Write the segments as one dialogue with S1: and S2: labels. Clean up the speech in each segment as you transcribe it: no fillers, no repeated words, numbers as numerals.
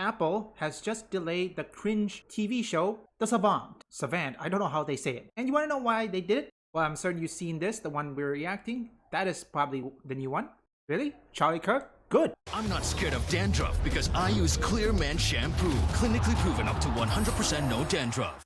S1: Apple has just delayed the cringe TV show, The Savant. Savant, I don't know how they say it. And you want to know why they did it? Well, I'm certain you've seen this, the one we're reacting. That is probably the new one. Really? Charlie Kirk? Good.
S2: I'm not scared of dandruff because I use Clear Man shampoo. Clinically proven up to 100% no dandruff.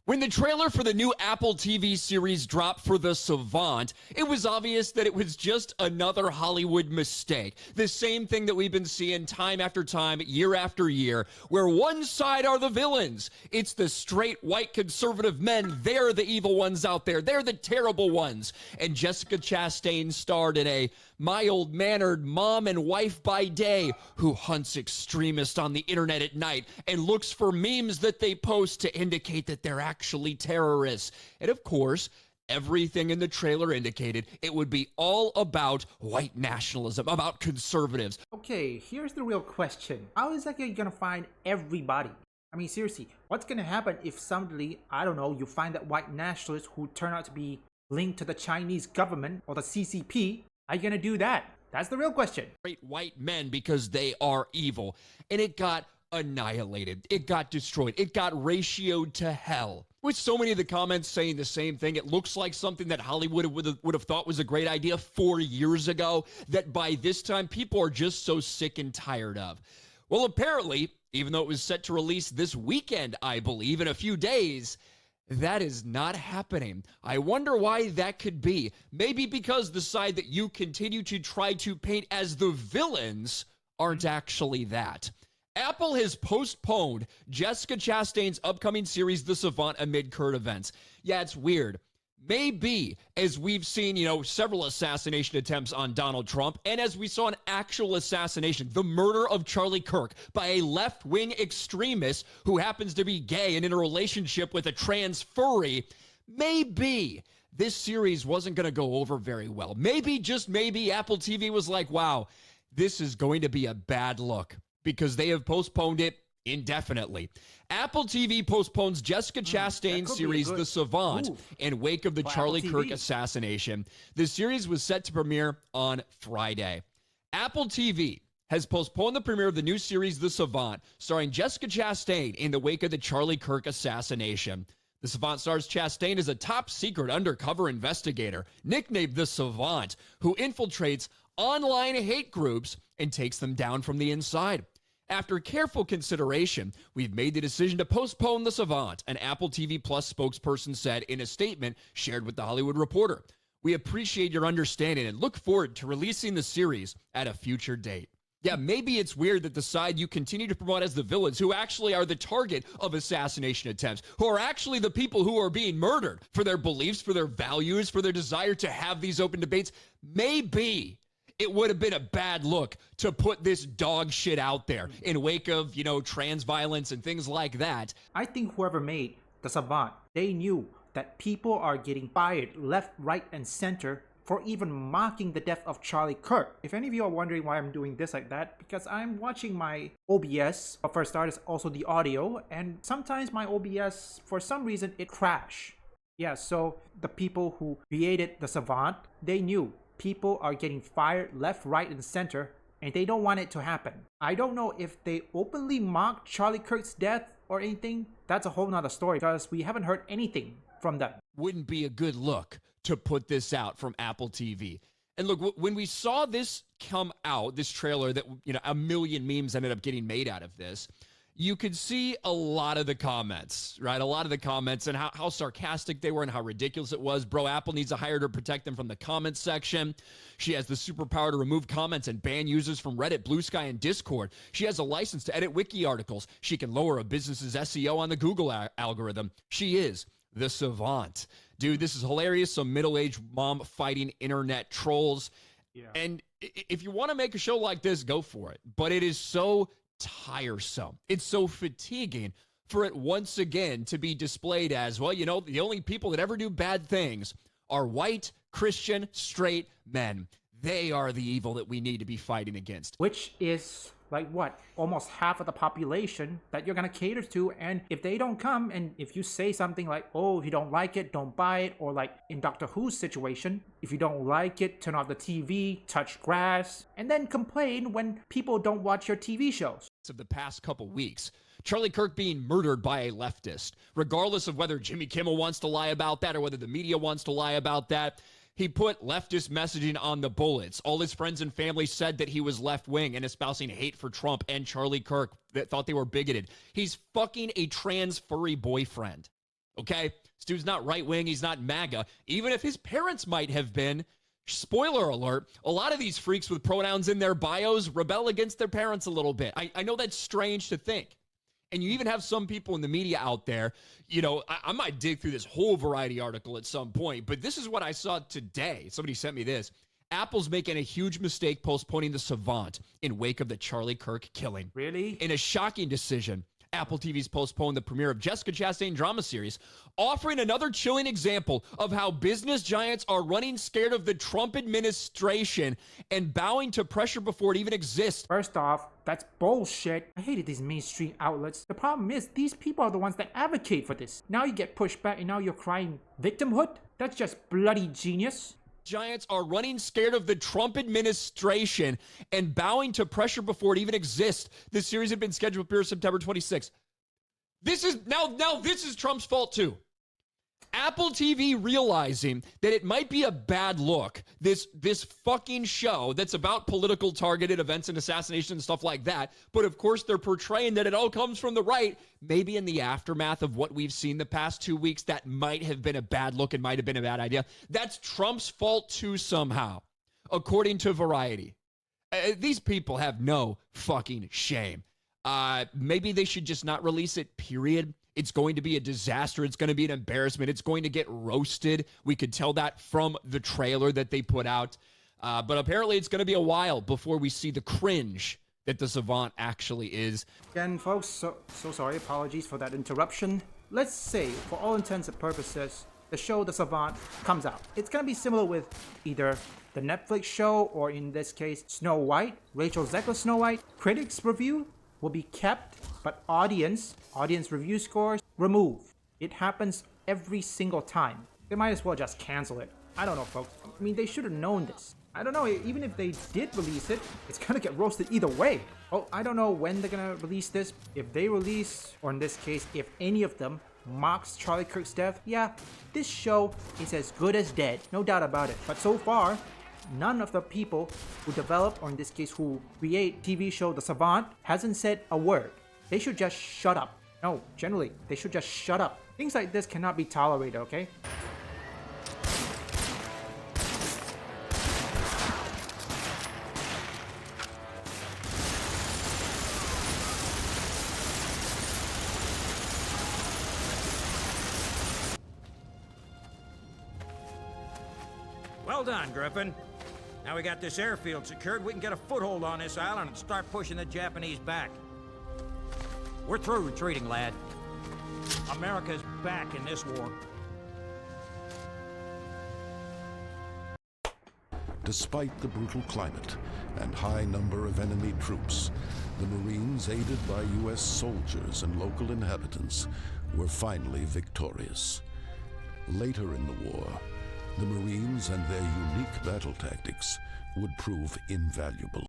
S3: When the trailer for the new Apple TV series dropped for The Savant, it was obvious that it was just another Hollywood mistake. The same thing that we've been seeing time after time, year after year, where one side are the villains. It's the straight white conservative men. They're the evil ones out there. They're the terrible ones. And Jessica Chastain starred in a mild-mannered mom and wife by day who hunts extremists on the internet at night and looks for memes that they post to indicate that they're actually terrorists. And of course, everything in the trailer indicated it would be all about white nationalism, about conservatives.
S1: Okay, here's the real question. How is that gonna find everybody? I mean, seriously, what's gonna happen if suddenly, I don't know, you find that white nationalists who turn out to be linked to the Chinese government or the CCP? How are you gonna do that? That's the real question.
S3: Great white men because they are evil. And it got annihilated. It got destroyed. It got ratioed to hell. With so many of the comments saying the same thing, it looks like something that Hollywood would have thought was a great idea 4 years ago that by this time people are just so sick and tired of. Well, apparently, even though it was set to release this weekend, I believe, in a few days, that is not happening. I wonder why that could be. Maybe because the side that you continue to try to paint as the villains aren't actually that. Apple has postponed Jessica Chastain's upcoming series, The Savant, amid current events. Yeah, it's weird. Maybe, as we've seen, several assassination attempts on Donald Trump, and as we saw an actual assassination, the murder of Charlie Kirk by a left-wing extremist who happens to be gay and in a relationship with a trans furry, maybe this series wasn't going to go over very well. Maybe, just maybe, Apple TV was like, wow, this is going to be a bad look, because they have postponed it indefinitely. Apple TV postpones Jessica Chastain's series, The Savant, in wake of the Charlie Kirk assassination. The series was set to premiere on Friday. Apple TV has postponed the premiere of the new series, The Savant, starring Jessica Chastain in the wake of the Charlie Kirk assassination. The Savant stars Chastain as a top-secret undercover investigator, nicknamed The Savant, who infiltrates online hate groups and takes them down from the inside. After careful consideration, we've made the decision to postpone The Savant, an Apple TV Plus spokesperson said in a statement shared with The Hollywood Reporter. We appreciate your understanding and look forward to releasing the series at a future date. Yeah, maybe it's weird that the side you continue to promote as the villains, who actually are the target of assassination attempts, who are actually the people who are being murdered for their beliefs, for their values, for their desire to have these open debates, maybe it would have been a bad look to put this dog shit out there in wake of, trans violence and things like that.
S1: I think whoever made The Savant, they knew that people are getting fired left, right, and center for even mocking the death of Charlie Kirk. If any of you are wondering why I'm doing this like that, because I'm watching my OBS, but for starters, also the audio, and sometimes my OBS, for some reason, it crashed. Yeah, so the people who created The Savant, they knew people are getting fired left, right, and center, and they don't want it to happen. I don't know if they openly mocked Charlie Kirk's death or anything. That's a whole nother story, because we haven't heard anything from them.
S3: Wouldn't be a good look to put this out from Apple TV. And look, when we saw this come out, this trailer that, a million memes ended up getting made out of this, you could see a lot of the comments, right? A lot of the comments and how sarcastic they were and how ridiculous it was. Bro, Apple needs to hire her to protect them from the comments section. She has the superpower to remove comments and ban users from Reddit, Blue Sky, and Discord. She has a license to edit wiki articles. She can lower a business's SEO on the Google algorithm. She is the Savant. Dude, this is hilarious. Some middle-aged mom fighting internet trolls. Yeah. And if you want to make a show like this, go for it. But it is so tiresome. It's so fatiguing for it once again to be displayed as, well, the only people that ever do bad things are white, Christian, straight men. They are the evil that we need to be fighting against.
S1: Which is like what, almost half of the population that you're gonna cater to. And if they don't come, and if you say something like, oh, if you don't like it, don't buy it, or like in Doctor Who's situation, if you don't like it, turn off the TV, touch grass, and then complain when people don't watch your TV shows.
S3: Of the past couple weeks, Charlie Kirk being murdered by a leftist, regardless of whether Jimmy Kimmel wants to lie about that or whether the media wants to lie about that. He put leftist messaging on the bullets. All his friends and family said that he was left-wing and espousing hate for Trump and Charlie Kirk, that thought they were bigoted. He's fucking a trans furry boyfriend, okay? This dude's not right-wing. He's not MAGA. Even if his parents might have been, spoiler alert, a lot of these freaks with pronouns in their bios rebel against their parents a little bit. I know that's strange to think. And you even have some people in the media out there, you know, I might dig through this whole Variety article at some point, but this is what I saw today. Somebody sent me this. Apple's making a huge mistake postponing the Savant in wake of the Charlie Kirk killing.
S1: Really?
S3: In a shocking decision, Apple TV's postponed the premiere of Jessica Chastain drama series, offering another chilling example of how business giants are running scared of the Trump administration and bowing to pressure before it even exists.
S1: First off, that's bullshit. I hated these mainstream outlets. The problem is, these people are the ones that advocate for this. Now you get pushed back and now you're crying victimhood? That's just bloody genius.
S3: Giants are running scared of the Trump administration and bowing to pressure before it even exists. This series had been scheduled to appear September 26th. This is now this is Trump's fault too. Apple TV realizing that it might be a bad look, this fucking show that's about political targeted events and assassination and stuff like that, but of course they're portraying that it all comes from the right. Maybe in the aftermath of what we've seen the past 2 weeks, that might have been a bad look and might have been a bad idea. That's Trump's fault too somehow, according to Variety. These people have no fucking shame. Maybe they should just not release it, period. It's going to be a disaster. It's going to be an embarrassment. It's going to get roasted. We could tell that from the trailer that they put out. But apparently it's going to be a while before we see the cringe that the Savant actually is.
S1: Again, folks, so sorry. Apologies for that interruption. Let's say, for all intents and purposes, the show The Savant comes out. It's going to be similar with either the Netflix show or, in this case, Snow White, Rachel Zegler's Snow White. Critics' review will be kept, but audience review scores removed. It happens every single time. They might as well just cancel it. I don't know, folks. I mean, they should have known this. I don't know, even if they did release it, it's gonna get roasted either way. Oh, I don't know when they're gonna release this. If they release, or in this case, if any of them mocks Charlie Kirk's death, yeah, this show is as good as dead. No doubt about it. But so far, none of the people who develop, or in this case who create TV show The Savant, hasn't said a word. They should just shut up. No, generally, they should just shut up. Things like this cannot be tolerated, okay?
S4: Well done, Griffin. Now we got this airfield secured, we can get a foothold on this island and start pushing the Japanese back. We're through retreating, lad. America's back in this war.
S5: Despite the brutal climate and high number of enemy troops, the Marines, aided by U.S. soldiers and local inhabitants, were finally victorious. Later in the war, the Marines and their unique battle tactics would prove invaluable.